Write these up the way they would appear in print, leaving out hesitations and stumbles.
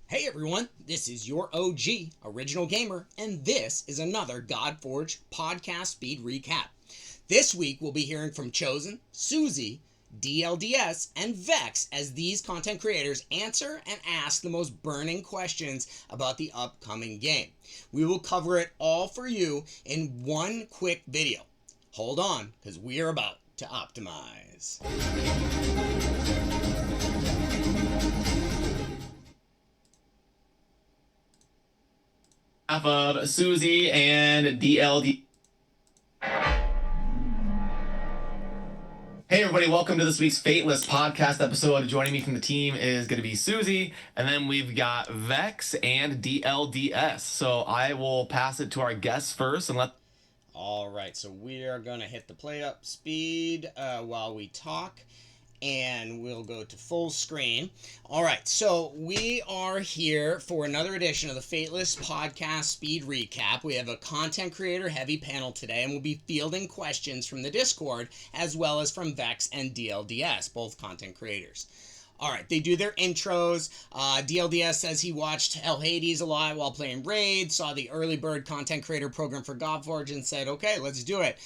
Hey everyone, this is your OG, Original Gamer, and this is another Godforge Podcast Speed Recap. This week we'll be hearing from Chosen, Suzi, DLDS, and Vex as these content creators answer and ask the most burning questions about the upcoming game. We will cover it all for you in one quick video. Hold on, because we are about to optimize. Of Suzi and DLD. Hey everybody, welcome to this week's Fateless Podcast episode. Joining me from the team is going to be Suzi, and then we've got Vex and DLDS. So I will pass it to our guests first and let... Alright, so we are going to hit the play up speed while we talk. And we'll go to full screen. All right, so we are here for another edition of the Fateless Podcast Speed Recap. We have a content creator heavy panel today, and we'll be fielding questions from the Discord as well as from Vex and DLDS, both content creators. All right, they do their intros. DLDS says he watched Hell Hades a lot while playing Raid, saw the early bird content creator program for Godforge and said, okay, let's do it.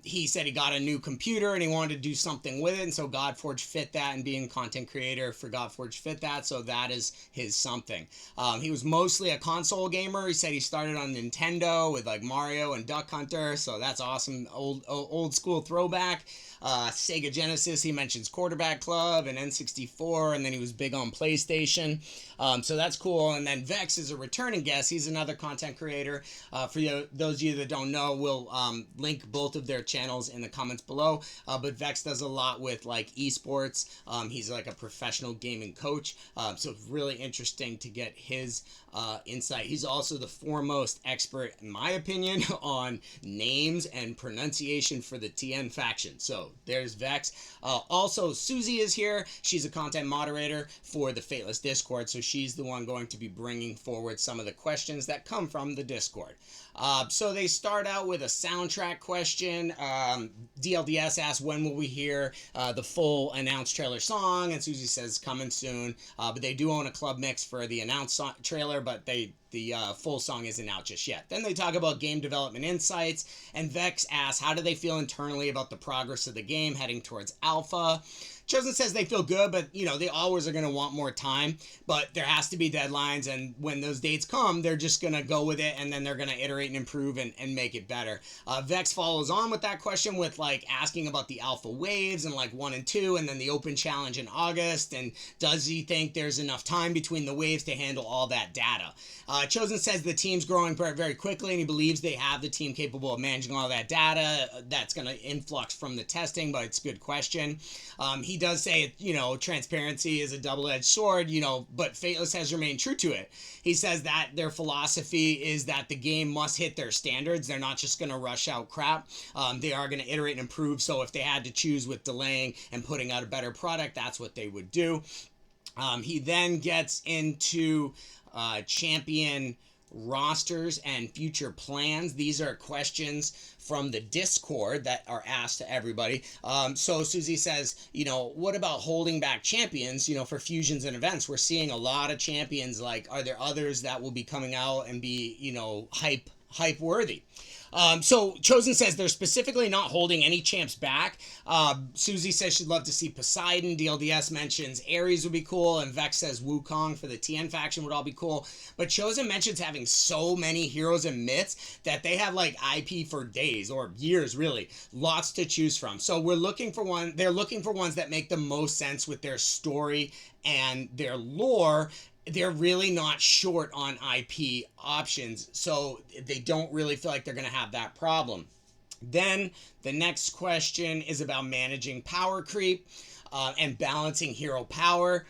He said he got a new computer and he wanted to do something with it, and so Godforge fit that, and being content creator for Godforge fit that, so that is his something. He was mostly a console gamer. He said he started on Nintendo with like Mario and Duck Hunter, so that's awesome. Old school throwback. Sega Genesis, he mentions Quarterback Club and N64, and then he was big on PlayStation, so that's cool. And then Vex is a returning guest. He's another content creator. For those of you that don't know, we'll link both of their channels in the comments below, but Vex does a lot with like esports. He's like a professional gaming coach, so it's really interesting to get his insight. He's also the foremost expert, in my opinion, on names and pronunciation for the TN faction. So there's Vex. Also, Suzi is here. She's a content moderator for the Fateless Discord, so she's the one going to be bringing forward some of the questions that come from the Discord. So they start out with a soundtrack question. DLDS asks, when will we hear the full announced trailer song? And Suzi says, coming soon. But they do own a club mix for the announced trailer, but the full song isn't out just yet. Then they talk about game development insights, and Vex asks, how do they feel internally about the progress of the game heading towards alpha? Chosen says they feel good, but, they always are going to want more time, but there has to be deadlines, and when those dates come, they're just going to go with it, and then they're going to iterate and improve and make it better. Vex follows on with that question with, asking about the alpha waves and, 1 and 2, and then the open challenge in August, and does he think there's enough time between the waves to handle all that data? Chosen says the team's growing very, very quickly, and he believes they have the team capable of managing all that data. That's going to influx from the testing, but it's a good question. He does say, transparency is a double-edged sword, but Fateless has remained true to it. He says that their philosophy is that the game must hit their standards. They're not just going to rush out crap. They are going to iterate and improve, so if they had to choose with delaying and putting out a better product, that's what they would do. He then gets into champion rosters and future plans. These are questions from the Discord that are asked to everybody. So Suzi says, what about holding back champions, for fusions and events? We're seeing a lot of champions. Are there others that will be coming out and be, hype worthy? So Chosen says they're specifically not holding any champs back. Suzi says she'd love to see Poseidon. DLDS mentions Ares would be cool, and Vex says Wukong for the TN faction would all be cool. But Chosen mentions having so many heroes and myths that they have IP for days or years, really. Lots to choose from. So they're looking for ones that make the most sense with their story and their lore. They're really not short on IP options, so they don't really feel like they're going to have that problem. Then the next question is about managing power creep and balancing hero power.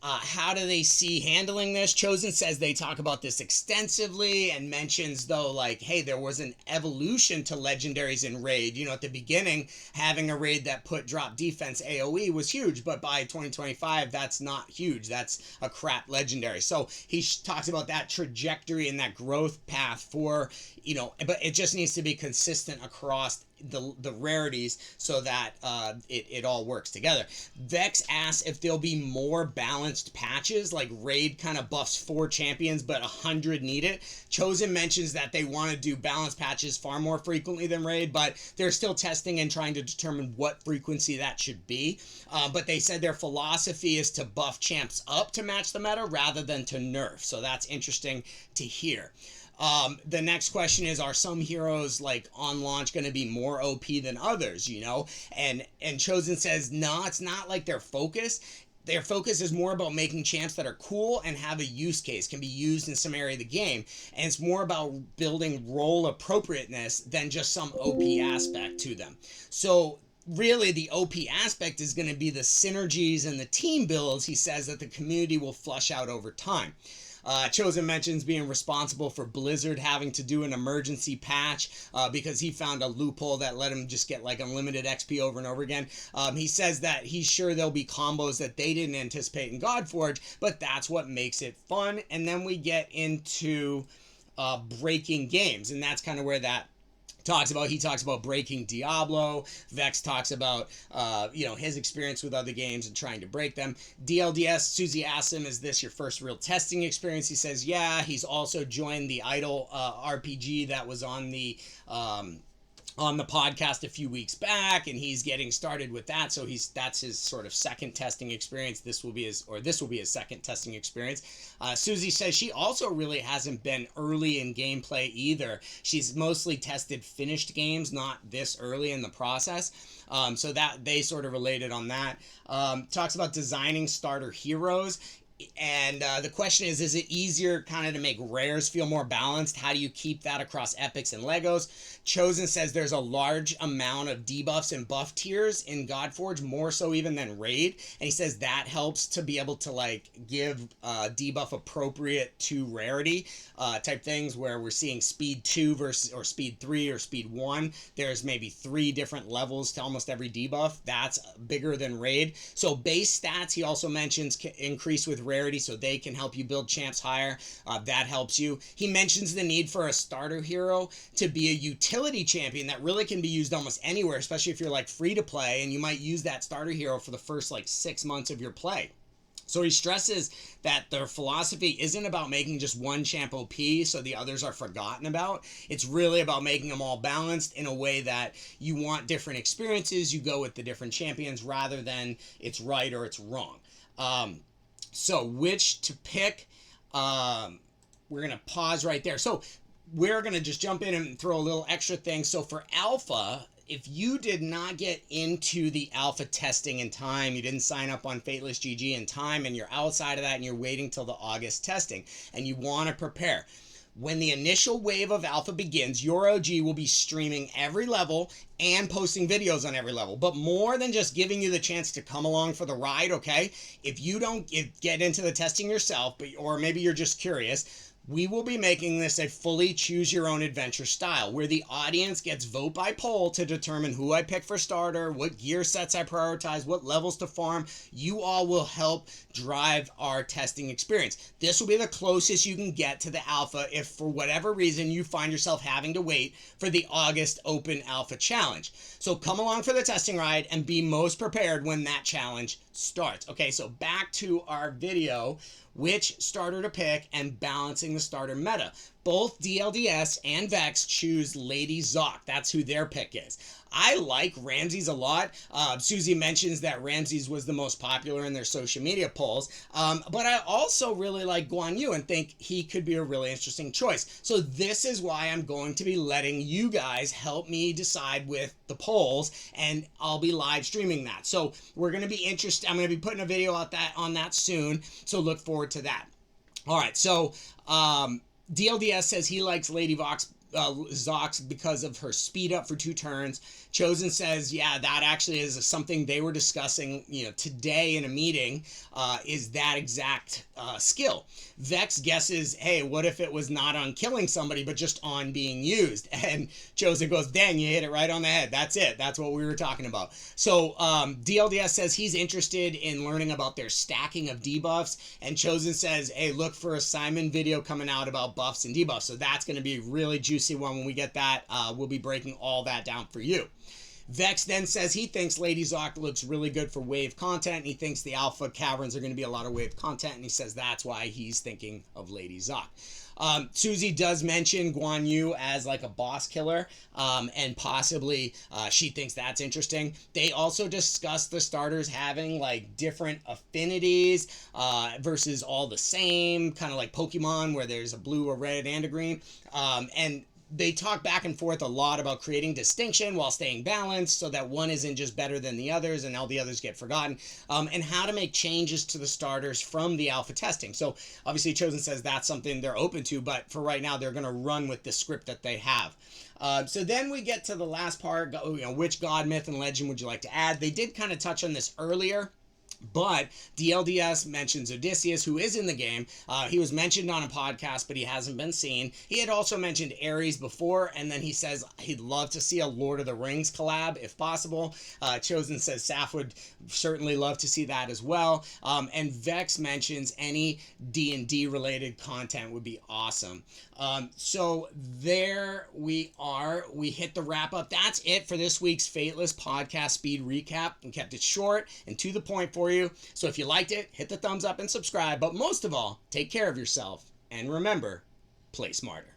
How do they see handling this? Chosen says they talk about this extensively and mentions, though, hey, there was an evolution to legendaries in Raid. At the beginning, having a Raid that put drop defense AoE was huge, but by 2025, that's not huge. That's a crap legendary. So he talks about that trajectory and that growth path for, but it just needs to be consistent across the rarities so that it all works together. Vex asks if there'll be more balanced patches, like Raid kind of buffs 4 champions but 100 need it. Chosen mentions that they want to do balanced patches far more frequently than Raid, but they're still testing and trying to determine what frequency that should be. But they said their philosophy is to buff champs up to match the meta rather than to nerf, so that's interesting to hear. The next question is, are some heroes like on launch going to be more OP than others, you know? And Chosen says, no, it's not like their focus. Their focus is more about making champs that are cool and have a use case, can be used in some area of the game. And it's more about building role appropriateness than just some OP aspect to them. So really the OP aspect is going to be the synergies and the team builds, he says, that the community will flush out over time. Chosen mentions being responsible for Blizzard having to do an emergency patch because he found a loophole that let him just get like unlimited XP over and over again. He says that he's sure there'll be combos that they didn't anticipate in Godforge, but that's what makes it fun. And then we get into breaking games, and that's kind of where that he talks about breaking Diablo. Vex talks about his experience with other games and trying to break them. DLDS, Suzi asks him, is this your first real testing experience? He says yeah. He's also joined the Idol RPG that was on the podcast a few weeks back, and he's getting started with that. So that's his sort of second testing experience. This will be his second testing experience. Suzi says she also really hasn't been early in gameplay either. She's mostly tested finished games, not this early in the process. So that they sort of related on that. Talks about designing starter heroes. And the question is it easier kind of to make rares feel more balanced? How do you keep that across epics and Legos? Chosen says there's a large amount of debuffs and buff tiers in Godforge, more so even than Raid. And he says that helps to be able to like give debuff appropriate to rarity type things, where we're seeing speed 2 versus or speed 3 or speed 1. There's maybe 3 different levels to almost every debuff. That's bigger than Raid. So base stats, he also mentions, increase with rarity, so they can help you build champs higher. That helps you. He mentions the need for a starter hero to be a utility champion that really can be used almost anywhere, especially if you're like free to play, and you might use that starter hero for the first like 6 months of your play. So he stresses that their philosophy isn't about making just one champ OP so the others are forgotten about. It's really about making them all balanced in a way that you want different experiences. You go with the different champions rather than it's right or it's wrong. So which to pick, we're going to pause right there. So we're going to just jump in and throw a little extra thing. So for Alpha, if you did not get into the alpha testing in time, you didn't sign up on Fateless GG in time, and you're outside of that and you're waiting till the August testing and you want to prepare, when the initial wave of alpha begins, your OG will be streaming every level and posting videos on every level. But more than just giving you the chance to come along for the ride, okay? If you don't get into the testing yourself, or maybe you're just curious, we will be making this a fully choose your own adventure style, where the audience gets vote by poll to determine who I pick for starter, what gear sets I prioritize, what levels to farm. You all will help drive our testing experience. This will be the closest you can get to the alpha if for whatever reason you find yourself having to wait for the August open alpha challenge. So come along for the testing ride and be most prepared when that challenge starts. Okay, so back to our video, which starter to pick and balancing the starter meta. Both DLDS and Vex choose Lady Zoc. That's who their pick is. I like Ramses a lot. Suzi mentions that Ramses was the most popular in their social media polls. But I also really like Guan Yu and think he could be a really interesting choice. So this is why I'm going to be letting you guys help me decide with the polls, and I'll be live streaming that. So we're going to be interested. I'm going to be putting a video out on that soon. So look forward to that. All right. So DLDS says he likes Lady Zoc because of her speed up for 2 turns. Chosen says, yeah, that actually is something they were discussing, today in a meeting, is that exact skill. Vex guesses, hey, what if it was not on killing somebody, but just on being used? And Chosen goes, dang, you hit it right on the head. That's it. That's what we were talking about. So DLDS says he's interested in learning about their stacking of debuffs. And Chosen says, hey, look for a Simon video coming out about buffs and debuffs. So that's going to be really juicy juicy one. When we get that, we'll be breaking all that down for you. Vex then says he thinks Lady Zoc looks really good for wave content. He thinks the alpha caverns are going to be a lot of wave content, and he says that's why he's thinking of Lady Zoc. Suzi does mention Guan Yu as like a boss killer, and possibly she thinks that's interesting. They also discuss the starters having like different affinities versus all the same, kind of like Pokemon where there's a blue, a red, and a green. And they talk back and forth a lot about creating distinction while staying balanced so that one isn't just better than the others and all the others get forgotten, and how to make changes to the starters from the alpha testing. So obviously Chosen says that's something they're open to, but for right now they're going to run with the script that they have. So then we get to the last part, which god, myth, and legend would you like to add? They did kind of touch on this earlier. But DLDS mentions Odysseus, who is in the game. He was mentioned on a podcast, but he hasn't been seen. He had also mentioned Ares before, and then he says he'd love to see a Lord of the Rings collab, if possible. Chosen says Saf would certainly love to see that as well. And Vex mentions any D&D related content would be awesome. So there we are. We hit the wrap up. That's it for this week's Fateless Podcast Speed Recap. We kept it short and to the point for you. So if you liked it, hit the thumbs up and subscribe. But most of all, take care of yourself. And remember, play smarter.